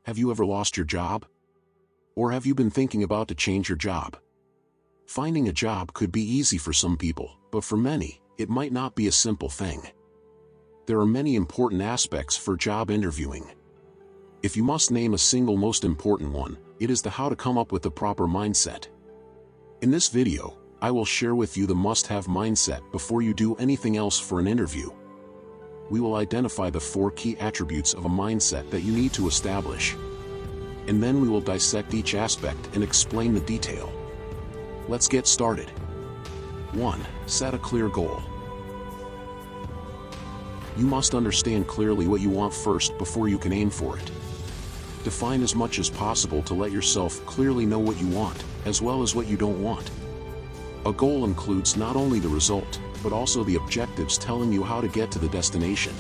Have you ever lost your job? Or have you been thinking about to change your job? Finding a job could be easy for some people, but for many, it might not be a simple thing. There are many important aspects for job interviewing. If you must name a single most important one, it is the how to come up with the proper mindset. In this video, I will share with you the must-have mindset before you do anything else for an interview. We will identify the 4 key attributes of a mindset that you need to establish. And then we will dissect each aspect and explain the detail. Let's get started. 1. Set a clear goal. You must understand clearly what you want first before you can aim for it. Define as much as possible to let yourself clearly know what you want, as well as what you don't want. A goal includes not only the result, but also the objectives telling you how to get to the destination.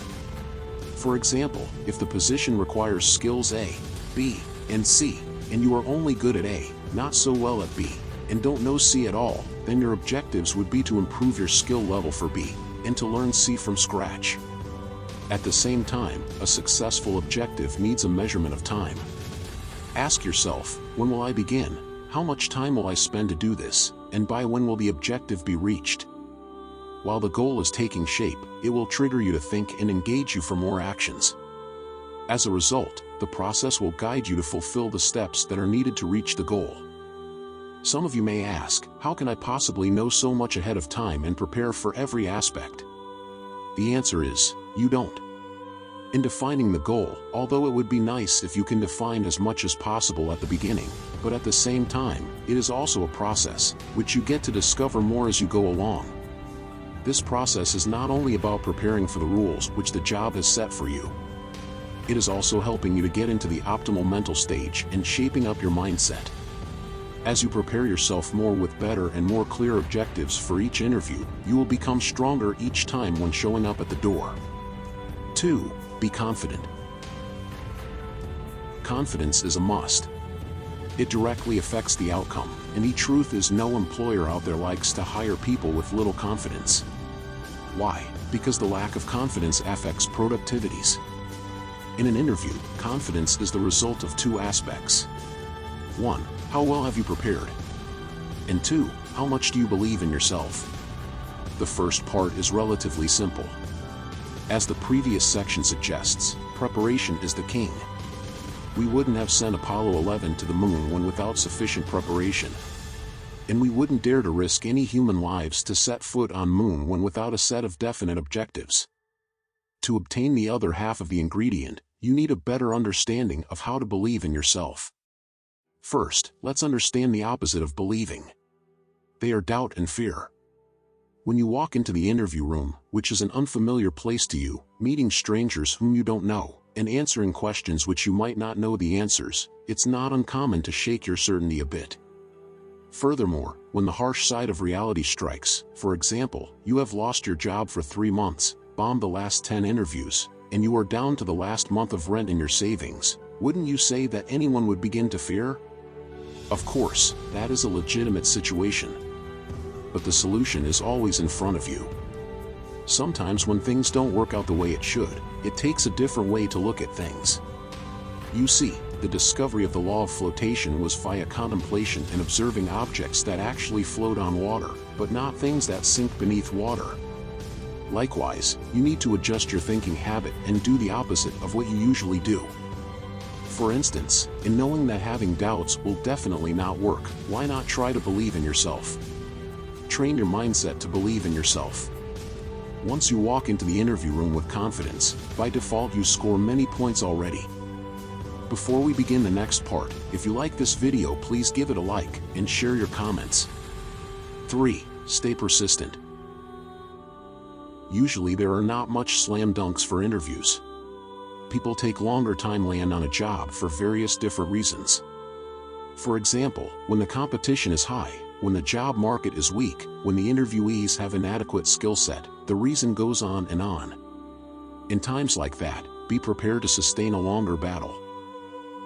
For example, if the position requires skills A, B, and C, and you are only good at A, not so well at B, and don't know C at all, then your objectives would be to improve your skill level for B, and to learn C from scratch. At the same time, a successful objective needs a measurement of time. Ask yourself, when will I begin? How much time will I spend to do this? And by when will the objective be reached? While the goal is taking shape, it will trigger you to think and engage you for more actions. As a result, the process will guide you to fulfill the steps that are needed to reach the goal. Some of you may ask, how can I possibly know so much ahead of time and prepare for every aspect? The answer is, you don't. In defining the goal, although it would be nice if you can define as much as possible at the beginning, but at the same time, it is also a process, which you get to discover more as you go along. This process is not only about preparing for the rules which the job has set for you. It is also helping you to get into the optimal mental stage and shaping up your mindset. As you prepare yourself more with better and more clear objectives for each interview, you will become stronger each time when showing up at the door. 2. Be confident. Confidence is a must. It directly affects the outcome, and the truth is no employer out there likes to hire people with little confidence. Why? Because the lack of confidence affects productivities. In an interview, confidence is the result of 2 aspects. 1. How well have you prepared? And 2. How much do you believe in yourself? The first part is relatively simple. As the previous section suggests, preparation is the king. We wouldn't have sent Apollo 11 to the moon when without sufficient preparation. And we wouldn't dare to risk any human lives to set foot on moon when without a set of definite objectives. To obtain the other half of the ingredient, you need a better understanding of how to believe in yourself. First, let's understand the opposite of believing. They are doubt and fear. When you walk into the interview room, which is an unfamiliar place to you, meeting strangers whom you don't know, and answering questions which you might not know the answers, it's not uncommon to shake your certainty a bit. Furthermore, when the harsh side of reality strikes, for example, you have lost your job for 3 months, bombed the last 10 interviews, and you are down to the last month of rent in your savings, wouldn't you say that anyone would begin to fear? Of course, that is a legitimate situation. But the solution is always in front of you. Sometimes when things don't work out the way it should, it takes a different way to look at things. You see, the discovery of the law of flotation was via contemplation and observing objects that actually float on water, but not things that sink beneath water. Likewise, you need to adjust your thinking habit and do the opposite of what you usually do. For instance, in knowing that having doubts will definitely not work, why not try to believe in yourself? Train your mindset to believe in yourself. Once you walk into the interview room with confidence, by default you score many points already. Before we begin the next part, if you like this video, please give it a like and share your comments. 3. Stay persistent. Usually there are not much slam dunks for interviews. People take longer time land on a job for various different reasons. For example, when the competition is high, when the job market is weak, when the interviewees have inadequate skill set, the reason goes on and on. In times like that, be prepared to sustain a longer battle.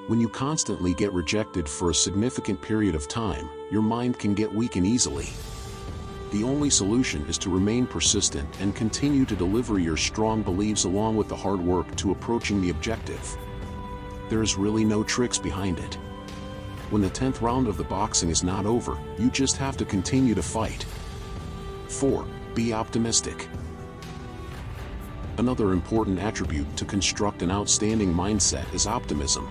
When you constantly get rejected for a significant period of time, your mind can get weakened easily. The only solution is to remain persistent and continue to deliver your strong beliefs along with the hard work to approaching the objective. there is really no tricks behind it. When the 10th round of the boxing is not over, you just have to continue to fight. 4. Be optimistic. Another important attribute to construct an outstanding mindset is optimism.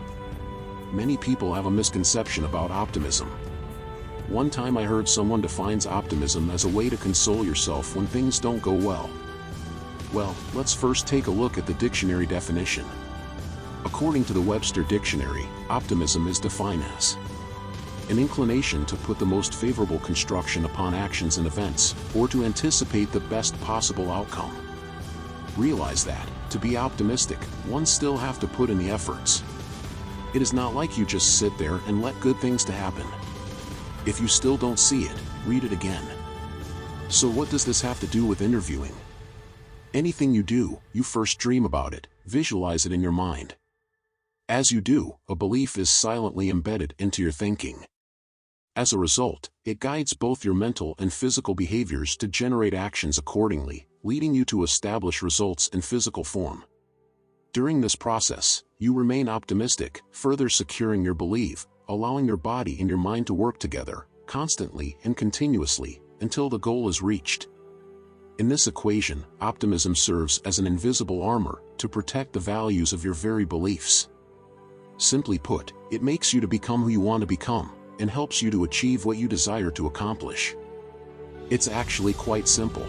Many people have a misconception about optimism. One time I heard someone defines optimism as a way to console yourself when things don't go well. Well, let's first take a look at the dictionary definition. According to the Webster Dictionary, optimism is defined as an inclination to put the most favorable construction upon actions and events, or to anticipate the best possible outcome. Realize that, to be optimistic, one still have to put in the efforts. It is not like you just sit there and let good things to happen. If you still don't see it, read it again. So what does this have to do with interviewing? Anything you do, you first dream about it, visualize it in your mind. As you do, a belief is silently embedded into your thinking. As a result, it guides both your mental and physical behaviors to generate actions accordingly, leading you to establish results in physical form. During this process, you remain optimistic, further securing your belief, allowing your body and your mind to work together, constantly and continuously, until the goal is reached. In this equation, optimism serves as an invisible armor to protect the values of your very beliefs. Simply put, it makes you to become who you want to become, and helps you to achieve what you desire to accomplish. It's actually quite simple.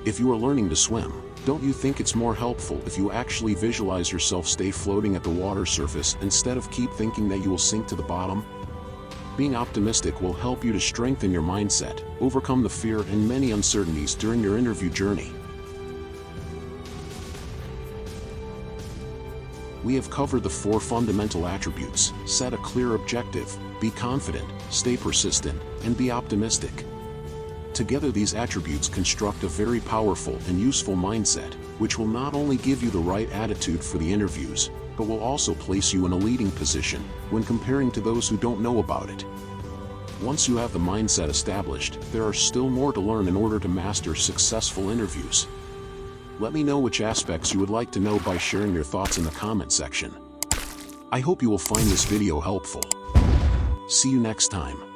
If you are learning to swim, don't you think it's more helpful if you actually visualize yourself stay floating at the water surface instead of keep thinking that you will sink to the bottom? Being optimistic will help you to strengthen your mindset, overcome the fear and many uncertainties during your interview journey. We have covered the 4 fundamental attributes: set a clear objective, be confident, stay persistent, and be optimistic. Together these attributes construct a very powerful and useful mindset, which will not only give you the right attitude for the interviews, but will also place you in a leading position when comparing to those who don't know about it. Once you have the mindset established, there are still more to learn in order to master successful interviews. Let me know which aspects you would like to know by sharing your thoughts in the comment section. I hope you will find this video helpful. See you next time.